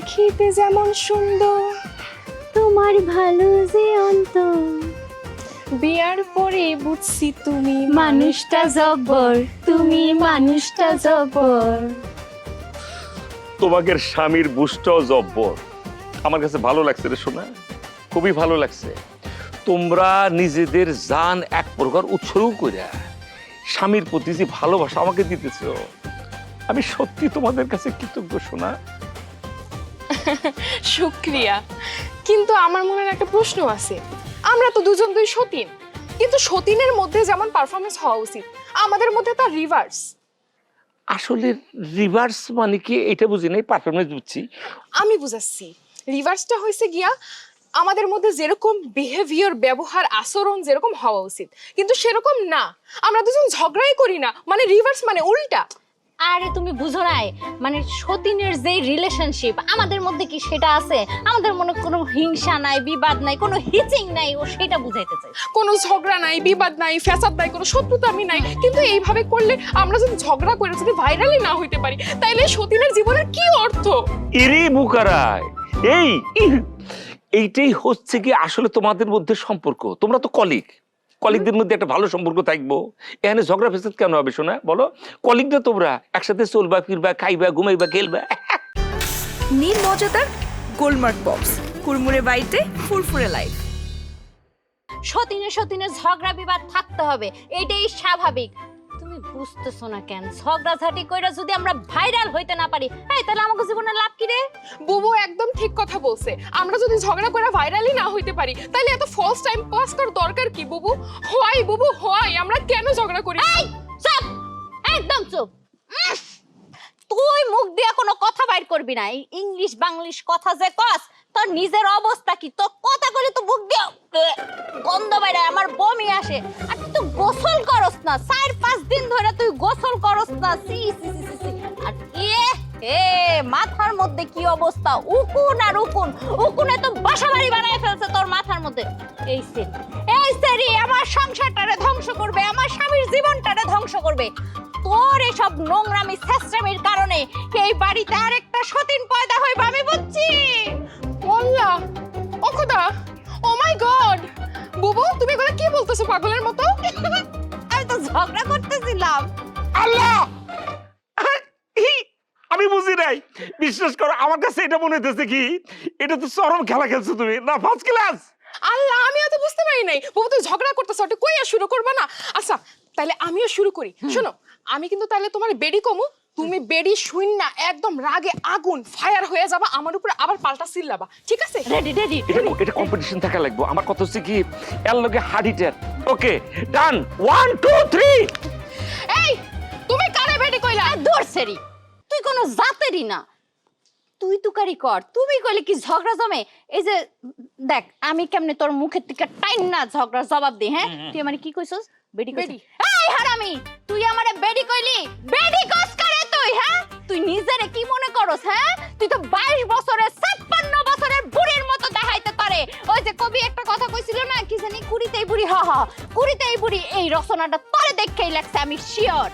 দেখিতে যেমন সুন্দর, তোমার ভালো যে অন্তর, বিয়ার পরে বুঝছি তুমি মানুষটা জব্বর, তুমি মানুষটা জব্বর। তোমাদের স্বামীর বুঝটাও জব্বর। আমার কাছে ভালো লাগছে রে শোনা, খুবই ভালো লাগছে। তোমরা নিজেদের জান এক প্রকার উৎসর্গ করে স্বামীর প্রতি যে ভালোবাসা আমাকে দিতেছ, আমি সত্যি তোমাদের কাছে কৃতজ্ঞ শোনা। শুক্রিয়া। কিন্তু আমার মনের একটা প্রশ্ন আছে, আমরা তো দুজন দুই সতীন, কিন্তু সতীনের মধ্যে যেমন পারফরমেন্স হওয়া উচিত আমাদের মধ্যে তার রিভার্স। আসলে রিভার্স মানে কি এটা বুঝি নাই, পারফরমেন্স বুঝছি। আমি বুঝাচ্ছি, রিভার্সটা হয়েছে গিয়া আমাদের মধ্যে যেরকম বিহেভিয়ার, ব্যবহার, আচরণ যেরকম হওয়া উচিত কিন্তু সেরকম না, আমরা দুজন ঝগড়াই করি না, মানে রিভার্স মানে উল্টা। আরে তুমি বুঝো নাই, মানে সতীনের যে রিলেশনশিপ আমাদের মধ্যে কি সেটা আছে? আমাদের মনে কোনো হিংসা নাই, বিবাদ নাই, কোনো হিচিং নাই, ও সেটা বুঝাইতে চাই। কোনো ঝগড়া নাই, বিবাদ নাই, ফ্যাসাদ নাই, কোনো শত্রুতা আমি নাই, কিন্তু এইভাবে করলে আমরা যদি ঝগড়া করে যদি ভাইরালই না হইতে পারি তাইলে সতীনের জীবনের কি অর্থ? ইরে বুকারায়, এইটাই হচ্ছে কি আসলে তোমাদের মধ্যে সম্পর্ক। তোমরা তো কলিগদের মধ্যে একটা ভালো সম্পর্ক থাকবো, এখানে ঝগড়া ফেসাদ কেন হবে শোনা বলো? কলিগরা তোমরা একসাথে চলবা, ফিরবা, খাইবা, ঘুমাইবা, খেলবা। নির্মজাদার গোলমার্ক বক্স, কুরমুরে বাইটে ফুরফুরে লাইফ। সতীনে সতীনে ঝগড়া বিবাদ থাকতে হবে, এটাই স্বাভাবিক। তুমি বুঝতেছো না কেন? ঝগড়াঝাটি কইরা যদি আমরা ভাইরাল হইতে না পারি, তাহলে আমাকে জীবনে লাভ কি রে? বুবু একদম ঠিক কথা বলছে, আমরা যদি ঝগড়া করে ভাইরালই না হইতে পারি তাহলে এত ফলস টাইম পাস করার দরকার কি বুবু? হয় বুবু হয়, আমরা কেন ঝগড়া করি? চুপ, একদম চুপ। তুই মুখ দিয়ে কোনো কথা বাইর করবি না। এই ইংলিশ বাংলিশ কথা যে কস, তোর নিজের অবস্থা কি? তোর কথা কইলে তো মুখ দিয়ে গন্ধ বাইরে, আমার বমি আসে। আর তুই তো গোসল করস না, 4-5 দিন ধরে তুই গোসল করস না। সি সি সি সি। আর মাথার মধ্যে কি অবস্থা? উকুন আর উকুন, উকুনে তো বাসাবাড়ি বানায় ফেলছে তোর মাথার মধ্যে। এই সেরি আমার সংসারটারে ধ্বংস করবে, আমার স্বামীর জীবনটারে ধ্বংস করবে। তোর এসব নোংরামি ছেঁচড়ামির কারণে এই বাড়িতে আরেকটা সতীন পয়দা হইবে, আমি বুঝছি। আল্লাহ, ও খোদা, ও মাই গড, বুবু তুমি এগুলো কি বলতেছো পাগলের মতো? আমি তো ঝগড়া করতেছিলাম। আল্লাহ, আমি বুঝি নাই। বিশ্বাস করো আমার কাছে এটা মনে হইতেছে কি এটা তো চরম খেলা খেলছো তুমি, না ফার্স্ট ক্লাস। আল্লাহ, আমিও তো বুঝতে পারি নাই বুবু তুই ঝগড়া করতেছ, ওটা কই আর শুরু করবা না? আচ্ছা তাহলে আমিও শুরু করি। শোনো, আমি কিন্তু তাহলে তোমার বেডি কমু, তুমি বেডি শুন না একদম রাগে আগুন ফায়ার হয়ে যাবা, আমার উপরে আবার পাল্টা চিল্লাবা, ঠিক আছে? Ready ready. এটা কম্পিটিশন থাকা লাগবে। আমার কথা হচ্ছে কি এর লগে হার্ড হিটার। ওকে ডান, 1 2 3। এই তুমি কারে বেডি কইলা? দূর সেরি, তুই কোনো জাতেরই না। তুই তুকারি কর, তুমি কইলে কি ঝগড়া জমে? এই যে দেখ আমি কেমনে তোর মুখের থেকে টাইন না ঝগড়ার জবাব দিই। হ্যাঁ, তুই আমারে কি কইছস? বেডি কইলি? এই হারামি, তুই আমারে বেডি কইলি? বেডি কস করে তুই? হ্যাঁ, তুই নিজেরে কি মনে করস? হ্যাঁ, তুই তো 22 বছরের 56 বছরের বুড়ির মতো দেখাইতে পারে। ওই যে কবি একটা কথা কইছিল না, কি জানি কুড়িতেই বুড়ি, হা হা কুড়িতেই বুড়ি। এই রচনাটা তোরে দেখেই লাগছে, আমি শিওর।